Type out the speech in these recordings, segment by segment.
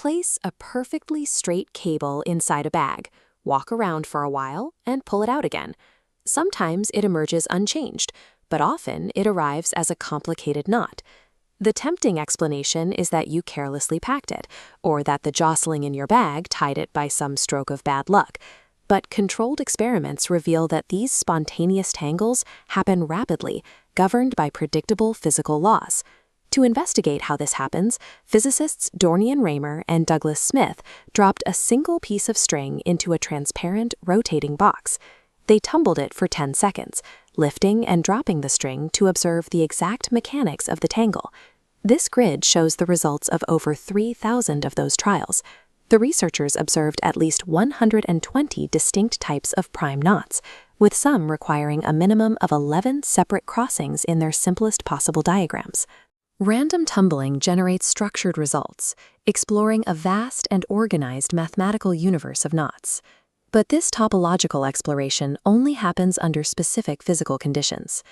Place a perfectly straight cable inside a bag, walk around for a while, and pull it out again. Sometimes it emerges unchanged, but often it arrives as a complicated knot. The tempting explanation is that you carelessly packed it, or that the jostling in your bag tied it by some stroke of bad luck. But controlled experiments reveal that these spontaneous tangles happen rapidly, governed by predictable physical laws. To investigate how this happens, physicists Dorian Raymer and Douglas Smith dropped a single piece of string into a transparent, rotating box. They tumbled it for 10 seconds, lifting and dropping the string to observe the exact mechanics of the tangle. This grid shows the results of over 3,000 of those trials. The researchers observed at least 120 distinct types of prime knots, with some requiring a minimum of 11 separate crossings in their simplest possible diagrams. Random tumbling generates structured results, exploring a vast and organized mathematical universe of knots. But this topological exploration only happens under specific physical conditions.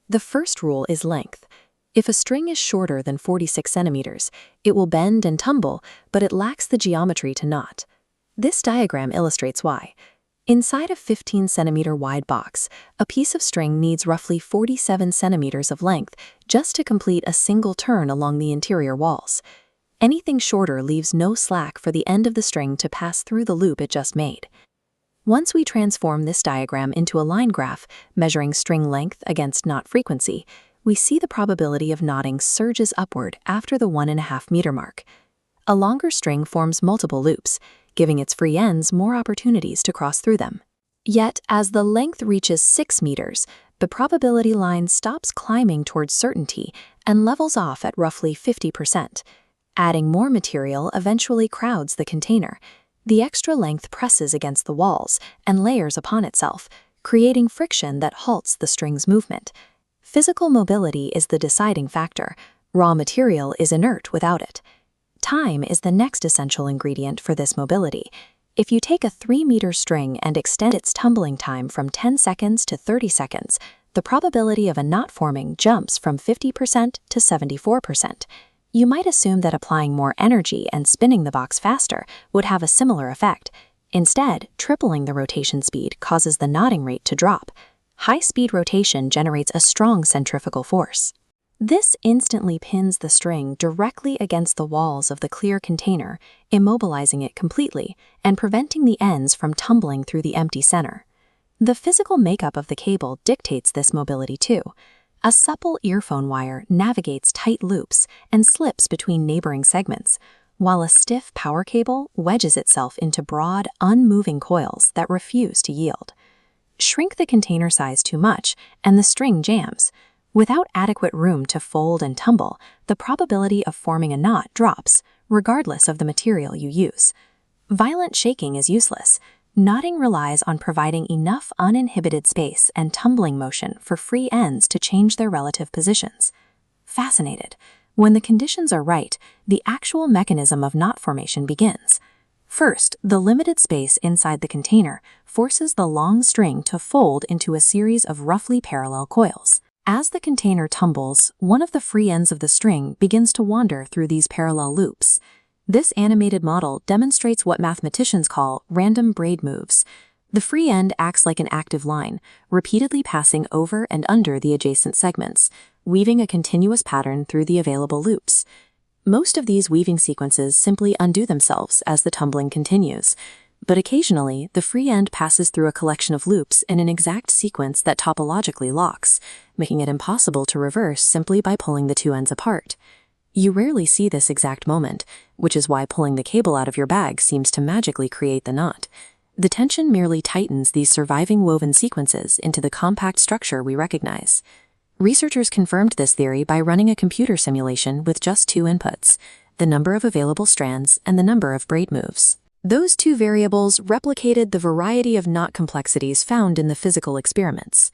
The first rule is length. If a string is shorter than 46 centimeters, it will bend and tumble, but it lacks the geometry to knot. This diagram illustrates why. Inside a 15-centimeter wide box, a piece of string needs roughly 47 centimeters of length just to complete a single turn along the interior walls. Anything shorter leaves no slack for the end of the string to pass through the loop it just made. Once we transform this diagram into a line graph measuring string length against knot frequency, we see the probability of knotting surges upward after the 1.5 meter mark. A longer string forms multiple loops, giving its free ends more opportunities to cross through them. Yet, as the length reaches 6 meters, the probability line stops climbing towards certainty and levels off at roughly 50%. Adding more material eventually crowds the container. The extra length presses against the walls and layers upon itself, creating friction that halts the string's movement. Physical mobility is the deciding factor. Raw material is inert without it. Time is the next essential ingredient for this mobility. If you take a 3-meter string and extend its tumbling time from 10 seconds to 30 seconds, the probability of a knot forming jumps from 50% to 74%. You might assume that applying more energy and spinning the box faster would have a similar effect. Instead, tripling the rotation speed causes the knotting rate to drop. High-speed rotation generates a strong centrifugal force. This instantly pins the string directly against the walls of the clear container, immobilizing it completely and preventing the ends from tumbling through the empty center. The physical makeup of the cable dictates this mobility too. A supple earphone wire navigates tight loops and slips between neighboring segments, while a stiff power cable wedges itself into broad, unmoving coils that refuse to yield. Shrink the container size too much, and the string jams. Without adequate room to fold and tumble, the probability of forming a knot drops, regardless of the material you use. Violent shaking is useless. Knotting relies on providing enough uninhibited space and tumbling motion for free ends to change their relative positions. Fascinated. When the conditions are right, the actual mechanism of knot formation begins. First, the limited space inside the container forces the long string to fold into a series of roughly parallel coils. As the container tumbles, one of the free ends of the string begins to wander through these parallel loops. This animated model demonstrates what mathematicians call random braid moves. The free end acts like an active line, repeatedly passing over and under the adjacent segments, weaving a continuous pattern through the available loops. Most of these weaving sequences simply undo themselves as the tumbling continues, but occasionally the free end passes through a collection of loops in an exact sequence that topologically locks, making it impossible to reverse simply by pulling the two ends apart. You rarely see this exact moment, which is why pulling the cable out of your bag seems to magically create the knot. The tension merely tightens these surviving woven sequences into the compact structure we recognize. Researchers confirmed this theory by running a computer simulation with just 2 inputs, the number of available strands and the number of braid moves. Those 2 variables replicated the variety of knot complexities found in the physical experiments.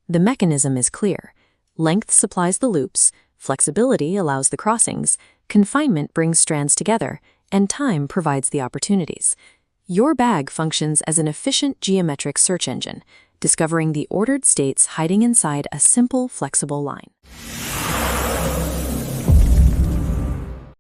The mechanism is clear. Length supplies the loops, flexibility allows the crossings, confinement brings strands together, and time provides the opportunities. Your bag functions as an efficient geometric search engine, discovering the ordered states hiding inside a simple, flexible line.